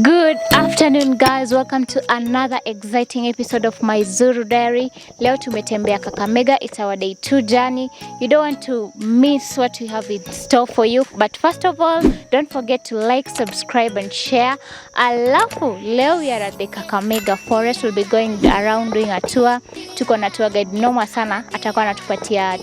Good afternoon guys, welcome to another exciting episode of My Zuru Diary. Leo tumetembea Kakamega, it's our day 2 journey. You don't want to miss what we have in store for you. But first of all, don't forget to like, subscribe and share. Alafu, leo we are at the Kakamega Forest. We'll be going around doing a tour. Tuko na tour guide noma sana. Atakuwa anatupatia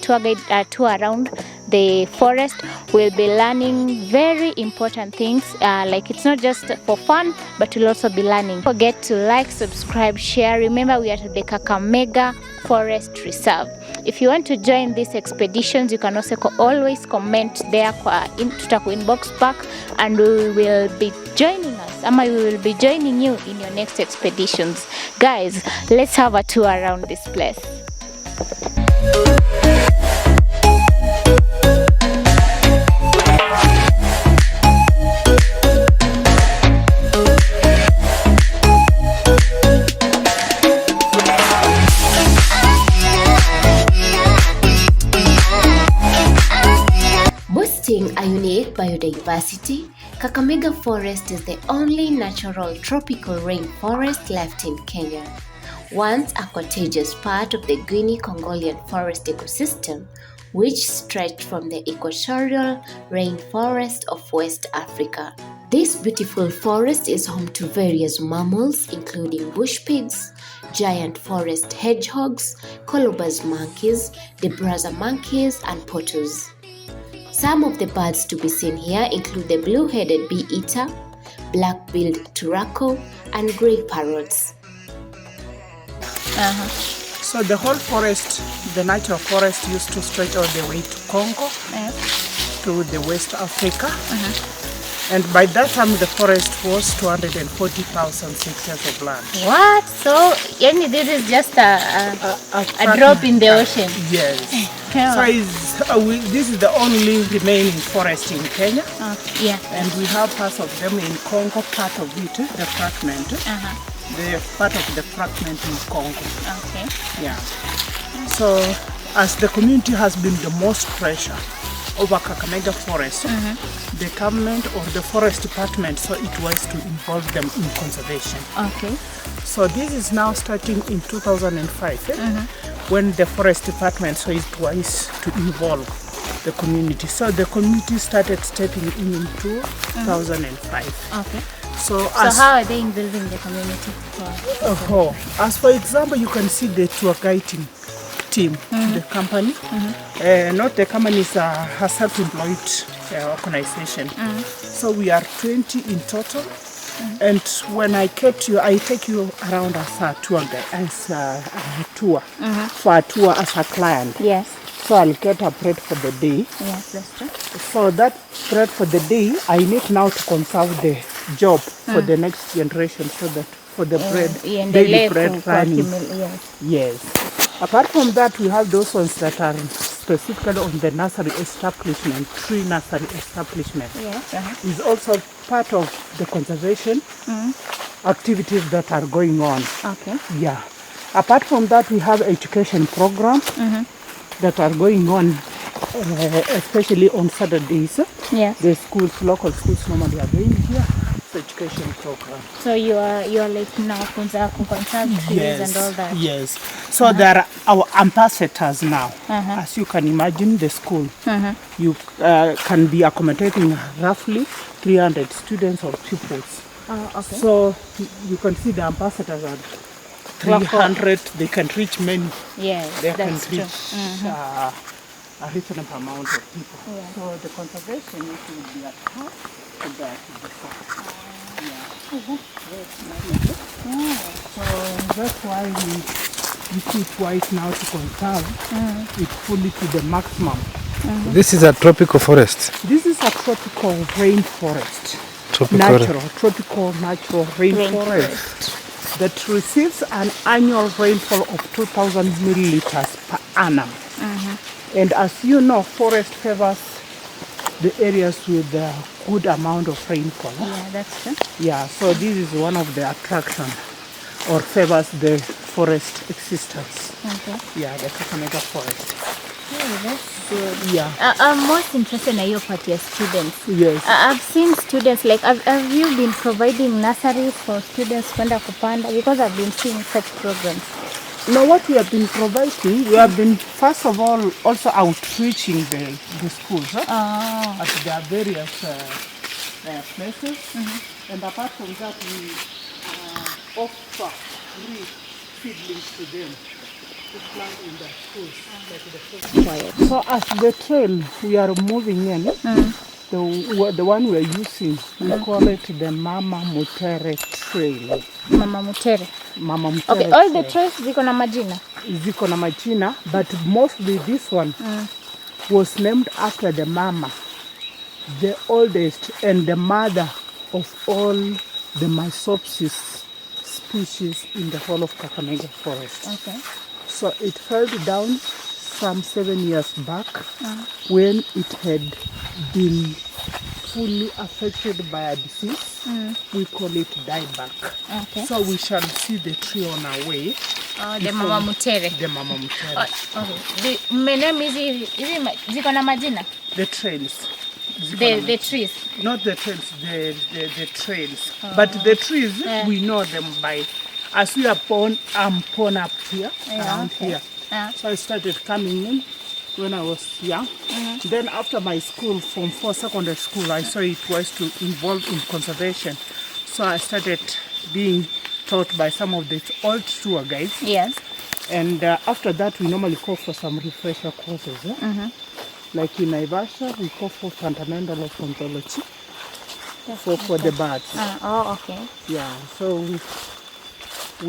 tour around the forest. We'll be learning very important things, like it's not just for fun, but we'll also be learning. Don't forget to like, subscribe, share. Remember, we are at the Kakamega Forest Reserve. If you want to join these expeditions, you can also always comment there tutaku inbox back, and we will be joining us, we will be joining you in your next expeditions. Guys, let's have a tour around this place. A unique biodiversity, Kakamega Forest is the only natural tropical rainforest left in Kenya. Once a contiguous part of the Guinea-Congolian forest ecosystem, which stretched from the equatorial rainforest of West Africa. This beautiful forest is home to various mammals including bush pigs, giant forest hedgehogs, colobus monkeys, debrasa monkeys, and potters. Some of the birds to be seen here include the blue-headed bee-eater, black-billed turako, and grey parrots. So the whole forest, the natural forest, used to stretch all the way to Congo, to the West Africa. And by that time, the forest was 240,000 hectares of land. What? So, this is just a drop in the ocean? Yes. So this is the only remaining forest in Kenya. Yeah. And we have parts of them in Congo, part of it, the fragment. The part of the fragment in Congo. Okay. Yeah. So, as the community has been the most pressure over Kakamega Forest, the government or the forest department, so it was to involve them in conservation. Okay. So this is now starting in 2005, when the forest department so it was to involve the community. So the community started stepping in 2005. Okay. So how are they involving the community? As for example, you can see the tour guiding team, the company. Not the company, is a self-employed organization. So we are 20 in total. And when I take you around as a tour guide, as a tour, for a tour as a client. Yes. So I'll get a bread for the day. Yes, that's true. So that bread for the day, I need now to conserve the job for the next generation, so that for the bread, daily bread running. Yes. Apart from that, we have those ones that are specifically on the nursery establishment, tree nursery establishment. Yes. Is also part of the conservation activities that are going on. Okay. Yeah. Apart from that, we have education programs that are going on, especially on Saturdays. Yes. The schools, local schools normally are going here. Education program. So you are like now conserve trees and all that. Yes. So there are our ambassadors now. As you can imagine, the school you can be accommodating roughly 300 students or pupils. Okay. So you can see the ambassadors are 300. They can reach many. Yes, they that's can reach true. a reasonable amount of people. Yeah. So the conservation will be attached to that. So that's why we see it wise now to conserve it fully to the maximum. This is a tropical forest. This is a tropical rainforest. Tropical natural rainforest that receives an annual rainfall of 2,000 milliliters per annum. And as you know, forest favors the areas with a good amount of rainfall. Yeah, that's true. Yeah, so this is one of the attractions or favors the forest existence. Okay. Yeah, the Kakamega Forest. That's good. Yeah. I'm most interested in your part, your students. Yes. I've seen students, like, have you been providing nurseries for students kwenda kupanda? Because I've been seeing such programs. Now what we have been providing, we have been first of all also outreaching the schools at their various places. And apart from that, we offer free seedlings to them to plant in their schools, like the first. So as the trail we are moving in, the one we are using, we call it the Mama Mutere Trail. Mama Mutere. Mama Mutere. Okay, all the trails ziko na majina? Ziko na majina, but mostly this one was named after the mama, the oldest and the mother of all the Mysopsis species in the whole of Kakamega Forest. Okay. So it fell down some 7 years back when it had been fully affected by a disease. We call it dieback. Okay. So we shall see the tree on our way. Oh, the Mama Mutere. The Mama Mutere. Okay. The name is ziko na majina? The trails. The trees. Not the trails, the trails. But the trees, we know them by, as we are born, I'm born up here, around here. So I started coming in when I was young. Then after my school, from 4 secondary school, I saw it was to involve in conservation. So I started being taught by some of the old tour guides. Yes. And after that, we normally call for some refresher courses. Like in Naivasha, we call for fundamental of ontology for the birds. Oh, okay. Yeah, so we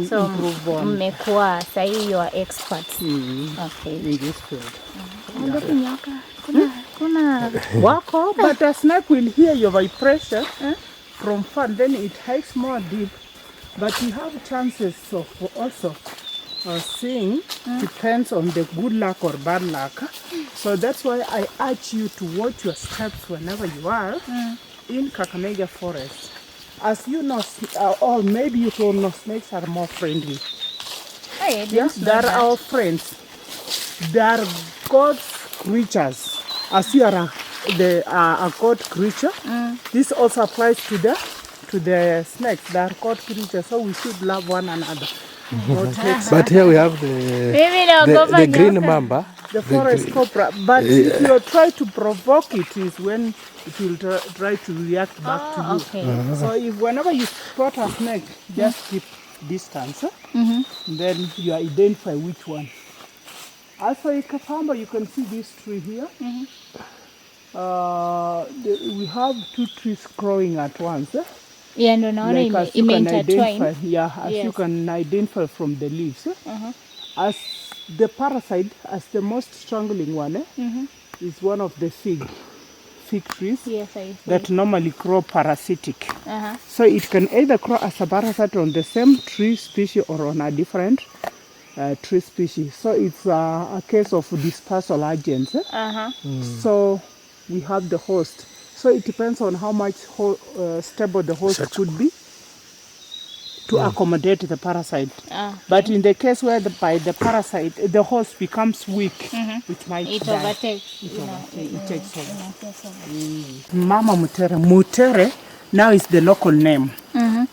So improve on mmekuwa sahi you are experts. Okay. in this field. Kuna Wako, but a snake will hear your vibration from far, then it hikes more deep. But you have chances of also seeing, depends on the good luck or bad luck. So that's why I urge you to watch your steps whenever you are in Kakamega Forest. As you know, or maybe you don't know, snakes are more friendly. Hey, Yes, they are our friends. They are God's creatures. As you are a God creature, this also applies to the snakes. They are God creatures, so we should love one another. Not hate. But here we have the green mamba. The forest cobra. But if you try to provoke it, is when it will try to react back to you. Okay. So if whenever you spot a snake, just keep distance. Then you identify which one. Also in Kapamba, you can see this tree here. We have 2 trees growing at once. Yeah, ndo naona Like as you can ime-intertwine. identify, as you can identify from the leaves. As the parasite, as the most strangling one, is one of the fig trees Yes, I see. that normally grow parasitic. So it can either grow as a parasite on the same tree species or on a different tree species. So it's a case of dispersal agents. So we have the host. So it depends on how much stable the host could be to accommodate the parasite. But in the case where by the parasite, the host becomes weak, it might It die. overtakes. It takes over. Mama Mutere. Mutere now is the local name,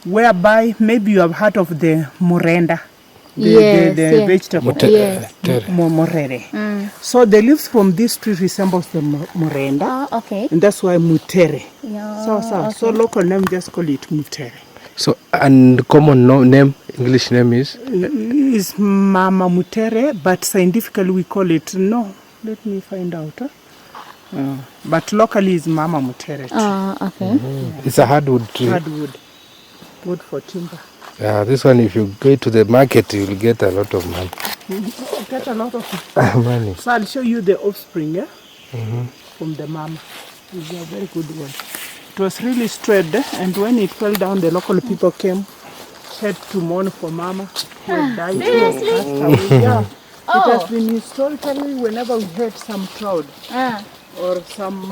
whereby maybe you have heard of the morenda. The vegetable. Yes. Morere. So the leaves from this tree resembles the morenda, Okay. and that's why Mutere. Yeah, So local name, just call it Mutere. So, and common name, English name is? Is Mama Mutere, but scientifically we call it, let me find out. But locally is Mama Mutere. Okay. It's a hardwood tree. Hardwood. Good for timber. This one, if you go to the market, you will get a lot of money. Get a lot of Money. So I'll show you the offspring from the mama. It's a very good one. It was really straight, and when it fell down, the local people came, had to mourn for mama who had died. Seriously? Yeah. It has been historically whenever we had some cloud or some.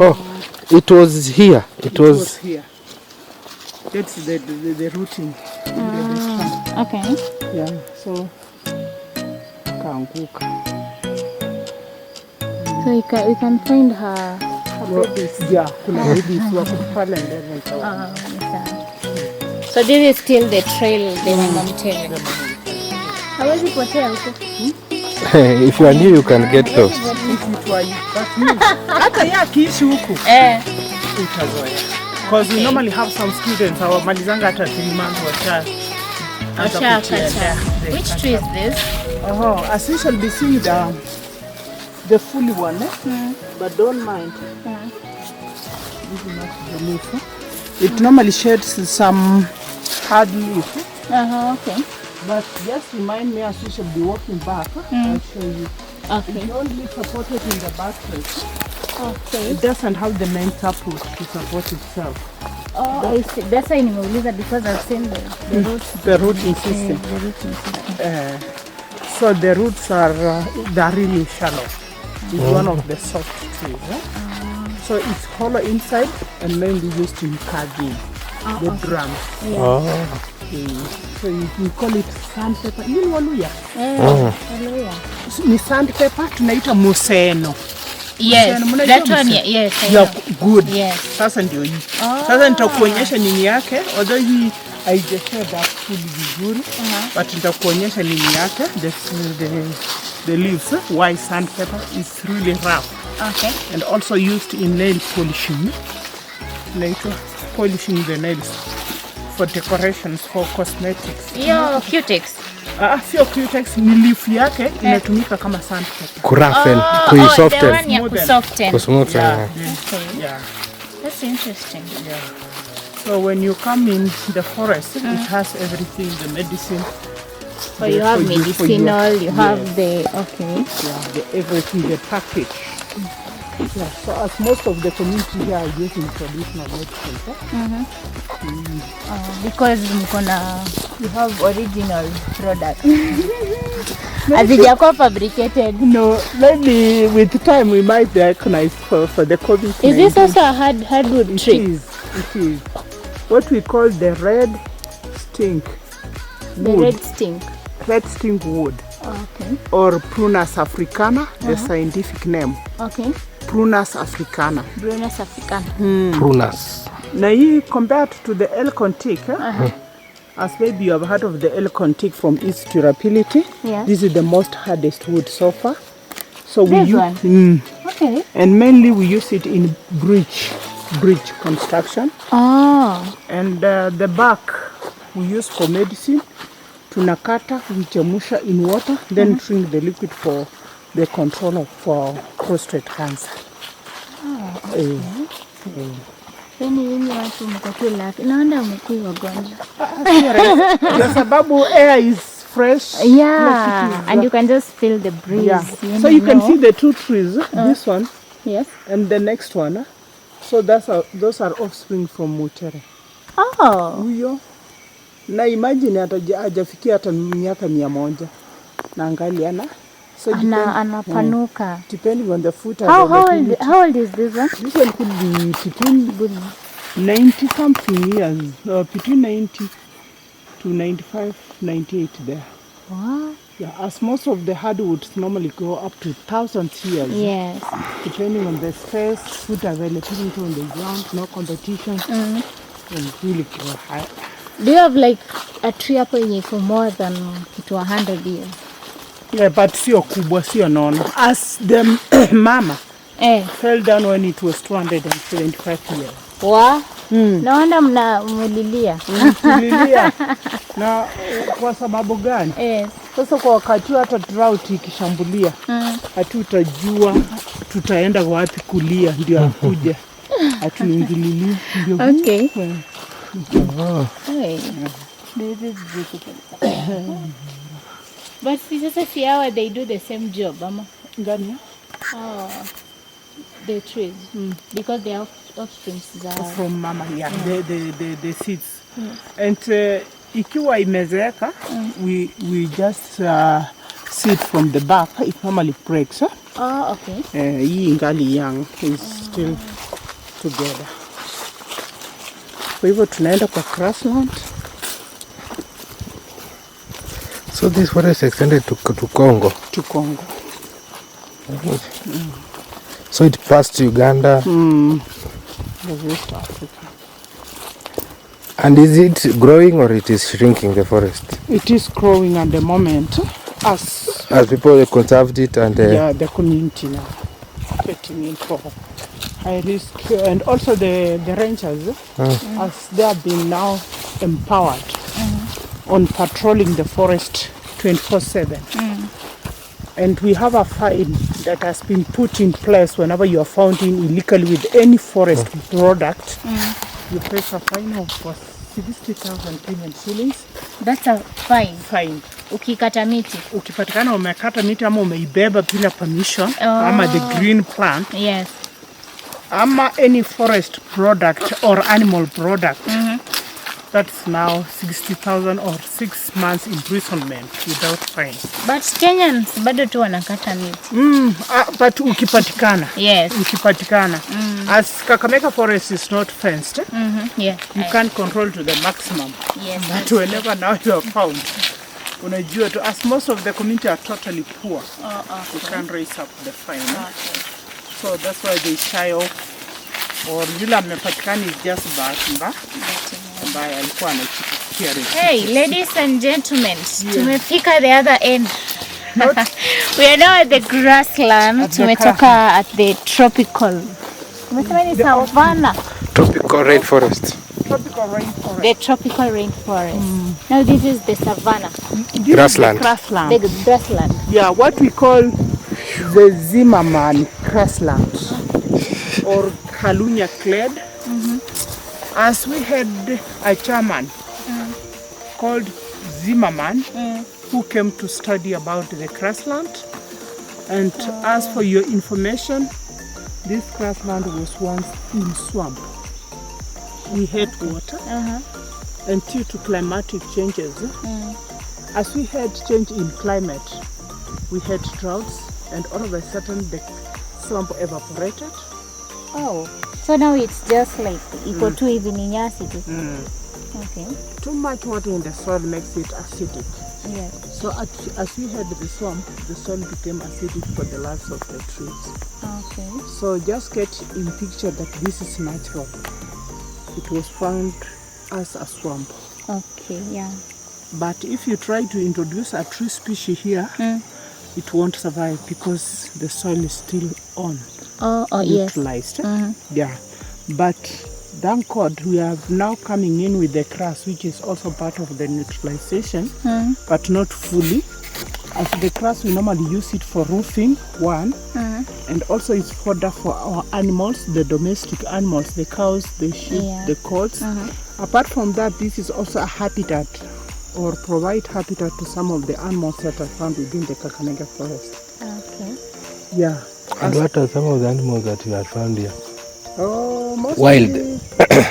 It was here. It was here. That's the routing. Okay. Yeah. So kaanguka. So we can find her babies. Yeah, kuna babies wako pale ndani. So this is still the trail, the Mamamtele. Hawezi potea huko. If you are new, you can get lost. Hata yeye akiishi huku. Utazoea. Because we normally have some students malizanga hata 3 months Which tree is this? As you shall be seeing the fully one, but don't mind. This is not the leaf. It normally sheds some hard leaf. Okay. But just remind me as you shall be walking back. I'll show you. Okay. It's only supported in the buttress. Okay. It doesn't have the main taproot to support itself. Oh, I see. That's why nimeuliza because I've seen the roots. The rooting system. The rooting system. So the roots are they're really shallow. It's one of the soft trees. So it's hollow inside and mainly used in carving the drums. So you call it sandpaper. You know Waluya? Waluya. Ni sandpaper tunaita museno. Yes, that one, yes. Yeah, good. Yes. Sasa ndio hii. Sasa nitakuonyesha nini yake. Although hii haijashare that fully vizuri. But nitakuonyesha nini yake. The leaves, why sandpaper is really rough. Okay. And also used in nail polishing. Later, polishing the nails for decorations, for cosmetics. Yo, cutex. Sio cutex, ni leaf yake inatumika kama sandpaper. Kurafen, kuisoften. The one ya kusoften. Kusoften. Okay. Yeah. That's interesting. Yeah. So when you come in the forest, it has everything, the medicine. So you have medicinal, you have the, okay. Yeah, everything, the package. Yeah, so as most of the community here are using traditional medicine. Because you have original product. Hazijakuwa fabricated. No, maybe with time we might be recognized for the COVID-19. Is this also a hardwood tree? It is. What we call the red stink wood. The red stink. Red stink wood. Okay. Or Prunus africana, the scientific name. Okay. Prunus africana. Prunus africana. Prunus. Now you compared to the elk teak, as maybe you have heard of the elk teak from its durability. Yeah. This is the most hardest wood so far. So this one? Okay. And mainly we use it in bridge construction. And the bark we use for medicine. Tunakata, we chemusha in water, then drink the liquid for the control of prostate cancer. Watu mko lafi. Naona mkui wagonjwa. Kwa sababu air is fresh. Yeah, and you can just feel the breeze. Yeah. So you can see the two trees, this one, yes, and the next one. So those are offspring from Mutere. Huyo. Na imagine hajafikia hata miaka 100. Na angaliana. So anapanuka. Depending on the foot. How old is this one? This one could be between 90 something years. Between 90 to 95, 98 there. Wow. Yeah, as most of the hardwoods normally go up to thousands years. Yes. Depending on the space, food availability on the ground, no competition. And really grow high. Do you have like a tree hapo yenye for more than 100 years? Yeah, but sio kubwa, sio nono. As the mama fell down when it was 275 years. Wow. Naona mnalilia. Tulilia. Na kwa sababu gani? Sasa kwa wakati hata drought ikishambulia, hatutajua tutaenda wapi kulia ndio akuja. Atuingililie ndio. Okay. Hey. This is beautiful. But see how they do the same job, Mama. Gani? The trees. Because they are offsprings from mama, yeah. The seeds. And ikiwa imezeeka, we just seed from the bark. It normally breaks. Okay. Hii ingali young is still together. Kwa hivyo tunaenda kwa grassland. So this forest extended to Congo? To Congo. So it passed Uganda. The West Africa. And is it growing or it is shrinking, the forest? It is growing at the moment as People conserved it and the community now getting in for high risk, and also the rangers as they have been now empowered on patrolling the forest 24/7. And we have a fine that has been put in place whenever you are found in illegally with any forest product. You pay a fine of 60,000 Kenyan shillings. That's a fine. Fine. Ukikata miti. Ukipatikana umekata miti ama umeibeba bila permission, ama the green plant, Yes. ama any forest product or animal product, that's now 60,000 or 6 months imprisonment without fine. But Kenyans bado tu wanakata miti. But ukipatikana. Yes. Ukipatikana. As Kakamega Forest is not fenced, Yeah. you can't control to the maximum. Yes. But whenever now you are found, unajua to, as most of the community are totally poor, you can't raise up the fine. So that's why they shy off. Or yule amepatikana is just bahati mbaya alikuwa anachikia. Hey, ladies and gentlemen, tumefika the other end. We are now at the grassland. Tumetoka at the tropical. Tumesema ni Savannah. tropical rainforest. Tropical rainforest. The tropical rainforest. Now this is the Savannah. Grassland. Grassland. The grassland. Yeah, what we call the Zimmerman grassland or Kalunya clad. As we had a chairman called Zimmerman who came to study about the grassland. And as for your information, this grassland was once in swamp. We had water, and due to climatic changes, as we had change in climate, we had droughts, and all of a sudden the swamp evaporated. Oh, so now it's just like iko tu hivi ni nyasi tu. Okay. Too much water in the soil makes it acidic. Yes. So as we had the swamp, the soil became acidic for the lives of the trees. Okay. So just get in picture that this is natural. It was found as a swamp. Okay, yeah. But if you try to introduce a tree species here, it won't survive because the soil is still on. Yes. Neutralized. Yeah. But thank God we are now coming in with the grass, which is also part of the neutralization, but not fully. As the grass, we normally use it for roofing, one, and also it's fodder for our animals, the domestic animals, the cows, the sheep, the goats. Apart from that, this is also a habitat or provide habitat to some of the animals that are found within the Kakamega Forest. Okay. Yeah. And what are some of the animals that you have found here? Oh, mostly, Wild.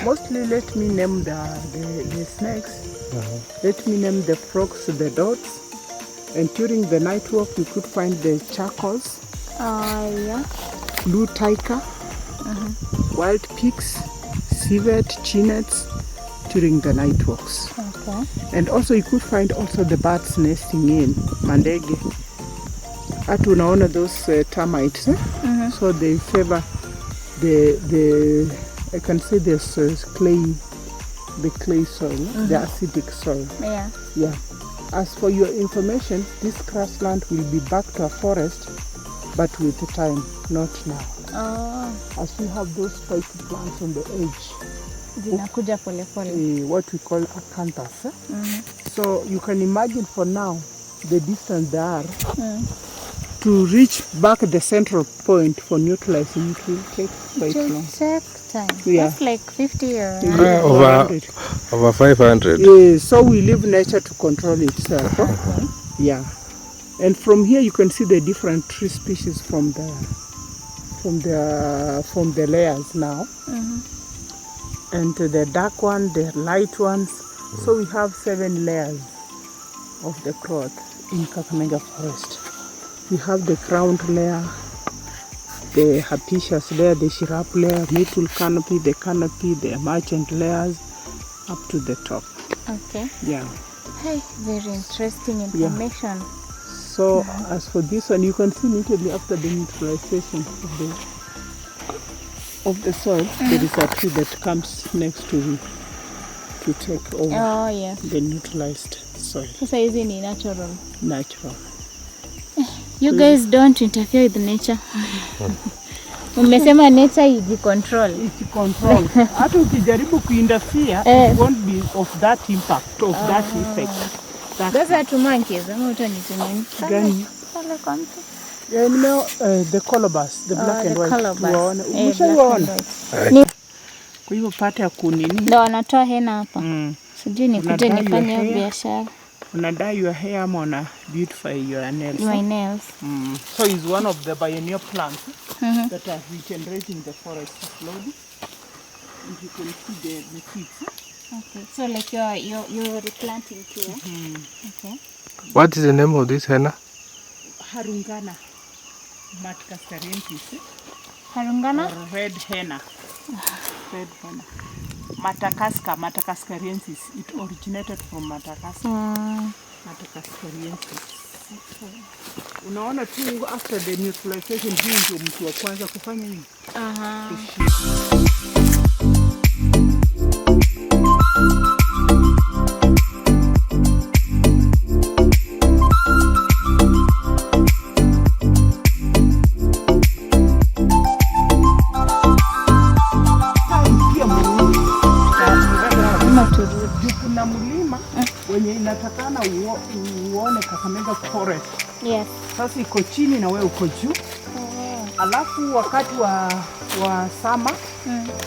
Mostly, let me name the snakes. Let me name the frogs, the dogs. And during the night walk, we could find the charcoals, Yeah. blue tiger, wild pigs, civet, chinets during the night walks. Okay. And also you could find also the birds nesting in mandege. Hata unaona those termites, so they favor the I can say this the clay soil, the acidic soil. Yeah. Yeah. As for your information, this grassland will be back to a forest, but with time, not now. As we have those spiky plants on the edge, Zinakuja pole pole. what we call acanthus. So you can imagine for now the distance they are to reach back the central point for neutralizing. It will take quite long. Take time. Yeah. That's like 50 years. Over 500. Yeah, so we leave nature to control itself. Okay. Yeah, and from here you can see the different tree species from the layers now, and the dark one, the light ones. So we have 7 layers of the growth in Kakamega Forest. We have the crown layer, the herbaceous layer, the shrub layer, middle canopy, the emergent layers, up to the top. Okay. Yeah. Hey, very interesting information. So as for this one, you can see immediately after the neutralization of the of the soil, there is a tree that comes next to take over Oh, yes. the neutralized soil. Sasa hizi ni natural. Natural. You guys don't interfere with nature. Umesema nature ijicontrol. Ijicontrol. Hata ukijaribu kuinterfere, it won't be of that impact, of that effect. Those are two monkeys. I'm not only two monkeys. Gani? Yeah, you know, the colobus, the black and white. Kwa hivyo pata ya kunini. Ndio wanatoa hena hapa. Sijui nikuje nifanye hiyo biashara. Una dye your hair ama una beautify your nails? My nails. So it's one of the biennial plants that are regenerating the forest slowly. And you can see the seeds. Okay, so like you're replanting here. Okay. What is the name of this henna? Harungana Madagascariensis. Harungana? Or red henna. Red henna. Madagascariensis. It originated from Madagascar. Madagascariensis. Unaona tu after the neutralization hii ndio mtu wa kwanza kufanya hivi. Kuna mlima wenye inatakana uone Kakamega Forest. Yes. Sasa iko chini na wewe uko juu. Alafu wakati wa summer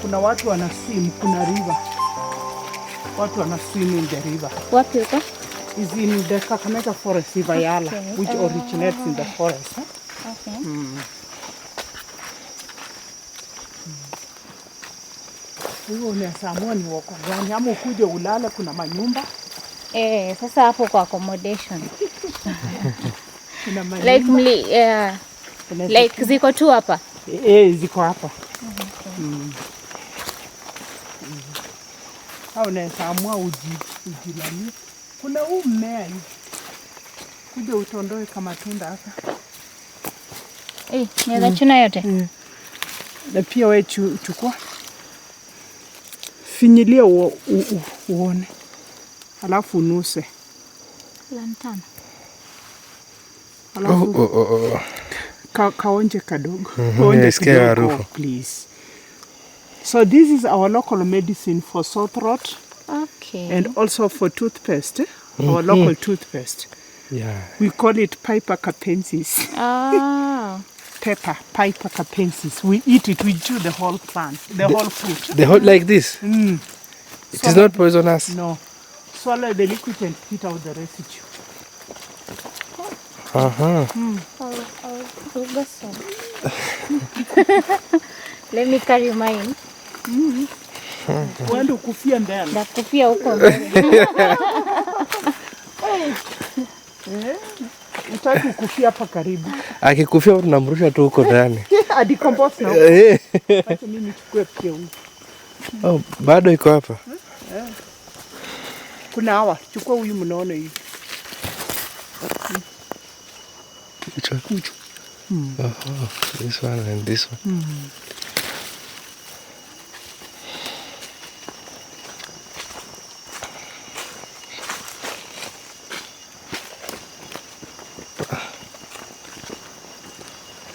kuna watu wana swim, kuna river. Watu wana swim in the river. Wapi uko? Is in the Kakamega Forest, River Yala, which originates in the forest. Okay. Hiyo unasamua ni wako gani ama ukuje ulale, kuna manyumba. Sasa hapo kwa accommodation. Kuna manyumba. Like ziko tu hapa. Ziko hapa. Au unasamua ujilani. Kuna huu mmea hivi. Kuja utondoe kama tunda hapa. Niweza chuna yote. Na pia wewe chukua. Finyilia uone. Alafu unuse. Lantana. Alafu kaonje kadogo. Kaonje kidogo, please. So this is our local medicine for sore throat. Okay. And also for toothpaste. Our local toothpaste. Yeah. We call it Piper capensis. Pepper, Piper capensis. We eat it, we chew the whole plant, the whole fruit. The whole like this? It is not poisonous? No. Swallow the liquid and spit out the residue. Let me carry mine. Uende ukufia ndani. Nakufia huko mbele. Utaki ukufia hapa karibu. Akikufia tunamrusha tu huko ndani. Adicompose na huko. Acha mimi nichukue pia huko. Bado iko hapa? Kuna hawa, chukua huyu mnaona hivi. Which one? This one and this one.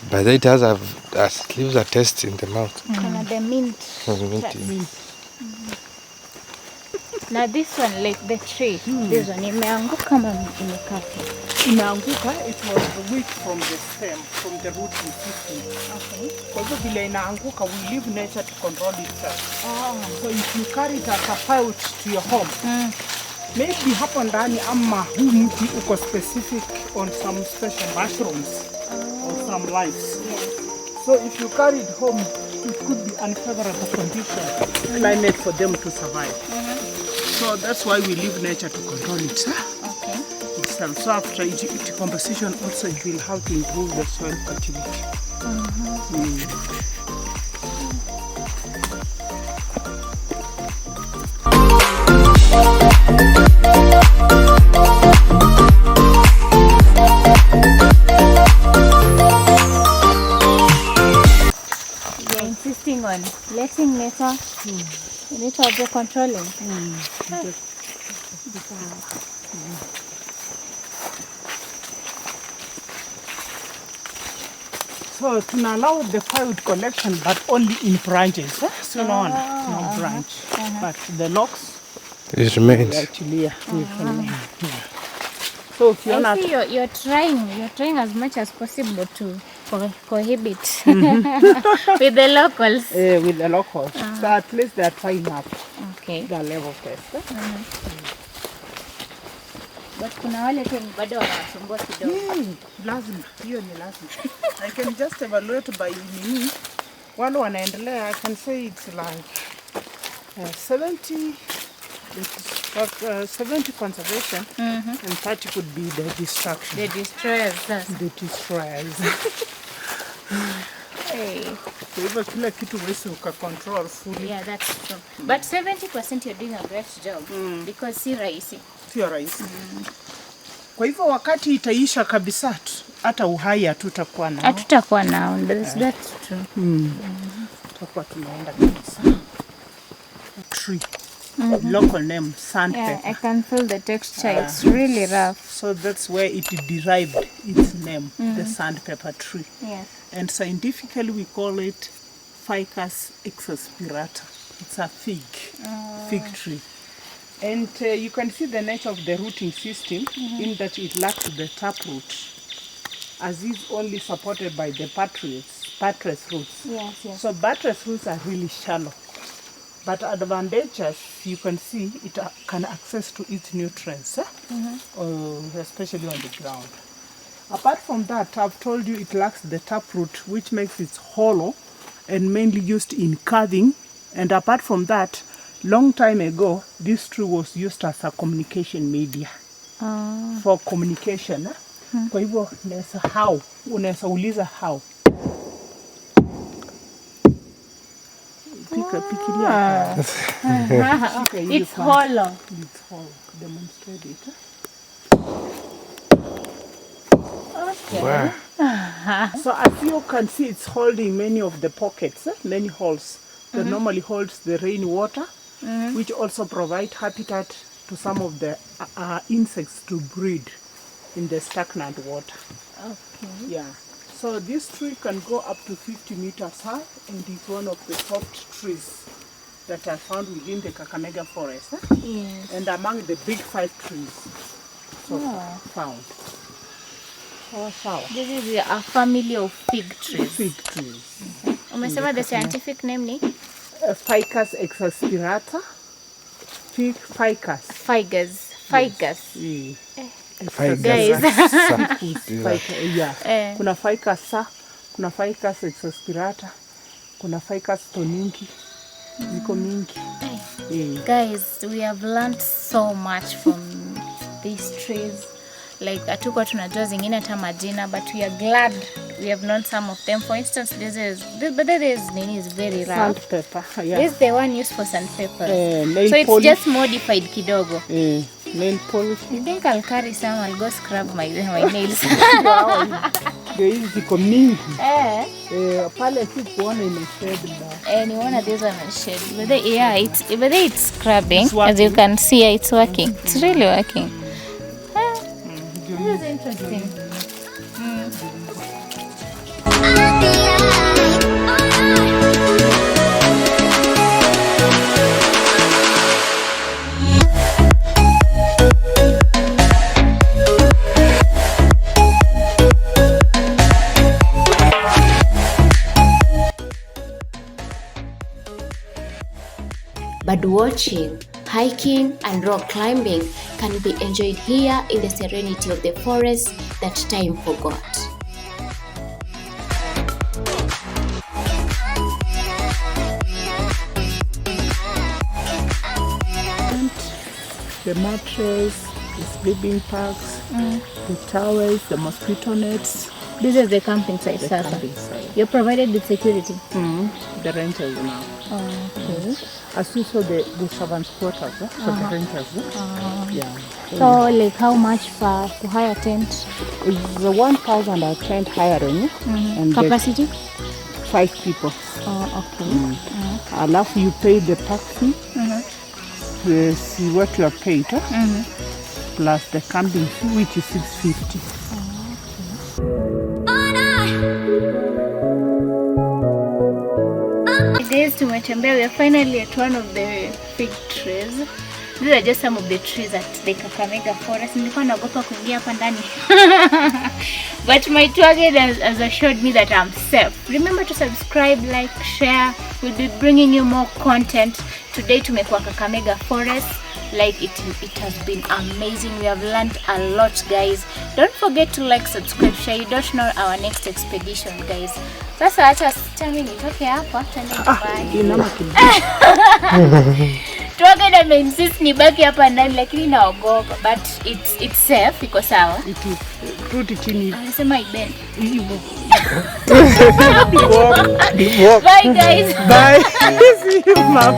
But it has leaves a taste in the mouth. Kuna the mint. Mint. Now this one, like the tree, this one imeanguka kama imekata. Inaanguka, it was the weight from the stem, from the rooting system. Okay. Kwa hivyo vile inaanguka, we leave nature to control itself. So if you carry it as a pouch to your home, maybe hapo ndani ama huu mti uko specific on some special mushrooms or some lives. So if you carry it home, it could be unfavorable conditions, climate for them to survive. So that's why we leave nature to control it. Okay. Itself. So after decomposition, also it will help to improve the soil fertility. You're insisting on lighting later. You need to have the controlling. So to allow the firewood collection, but only in branches. So no branch. But the logs, It remains. actually, we remain. So if I see you're trying as much as possible to cohabit with the locals. with the locals. So at least they're trying up Okay. the level test. But kuna wale tu bado wanasumbua kidogo. Lazima, hiyo ni lazima. I can just evaluate by nini. Wale wanaendelea, I can say it's like 70 70 conservation and 30 could be the destruction. The distress. The distress. Hey. Kwa hivyo kila kitu wesi uka-control fully. Yeah, that's true. But 70% you're doing a great job because si rahisi. Sio rahisi. Kwa hivyo wakati itaisha kabisa hata uhai hatutakuwa nao. Hatutakuwa nao. That's true. Tutakuwa tunaenda kabisa. Tree. Local name, sandpaper. Yeah, I can feel the texture. It's really rough. So that's where it derived its name, the sandpaper tree. Yes. And scientifically we call it Ficus exasperator. It's a fig tree. And you can see the nature of the rooting system in that it lacks the taproot, as is only supported by the buttress roots. Yes. So buttress roots are really shallow. But advantageous, you can see it can access to its nutrients, especially on the ground. Apart from that, I've told you it lacks the taproot, which makes it hollow and mainly used in carving. And apart from that, long time ago, this tree was used as a communication media for communication. Kwa hivyo unaweza uliza how. It's hollow. It's hollow. Demonstrate it. Okay. Wow. So as you can see, it's holding many of the pockets, many holes that normally holds the rainwater, which also provide habitat to some of the insects to breed in the stagnant water. Okay. Yeah. So this tree can go up to 50 meters high, and it's one of the soft trees that are found within the Kakamega Forest, Yes. and among the big 5 trees found. This is a family of fig trees. Fig trees. Umesema the scientific name ni? Ficus exasperator. Ficus. Ficus. Yeah. Guys. Yeah. Kuna ficus sa, kuna ficus exasperator, kuna ficus toninki. Ziko mingi. Yeah. Guys, we have learned so much from these trees. Like hatuko tunajua zingine hata majina, but we are glad we have known some of them. For instance, this is very rough. Sandpaper. Yeah. This is the one used for sandpaper. Nail So it's polish. just modified kidogo. Nail polish. You think I'll carry some? I'll go scrub my nails. Ndio hizi ziko mingi. Pale si kuona ina shade ba. Ni one of these one is shade. But it's scrubbing. As you can see, it's working. It's really working. This is interesting. Bird watching, hiking and rock climbing can be enjoyed here in the serenity of the forest that time forgot. The mattress, the sleeping packs, the towels, the mosquito nets. This is the camping site, The Sasa. camping site. You're provided with security. The rentals now. Okay. As you saw the servants' quarters for the renters. Yeah. So, like, how much for to hire tent? It's the 1,000 a tent hiring. And Capacity? 5 people. Oh, okay. Alafu you pay the taxi. See what you are paid. Plus the camping fee, which is 650. Guys, tumetembea. We are finally at one of the fig trees. These are just some of the trees at the Kakamega Forest. Nilikuwa naogopa kuingia hapa ndani. But my tour guide has assured me that I'm safe. Remember to subscribe, like, share. We'll be bringing you more content. Today tumekuwa Kakamega Forest. Like it has been amazing. We have learned a lot, guys. Don't forget to like, subscribe, share. You don't know our next expedition, guys. Sasa acha sitami nitoke hapa twende nyumbani. Tuage na insist nibaki hapa ndani lakini naogopa, but it's safe, iko sawa. Rudi chini. Anasema ibende. Hivyo. Bye guys. Bye. See you, mom.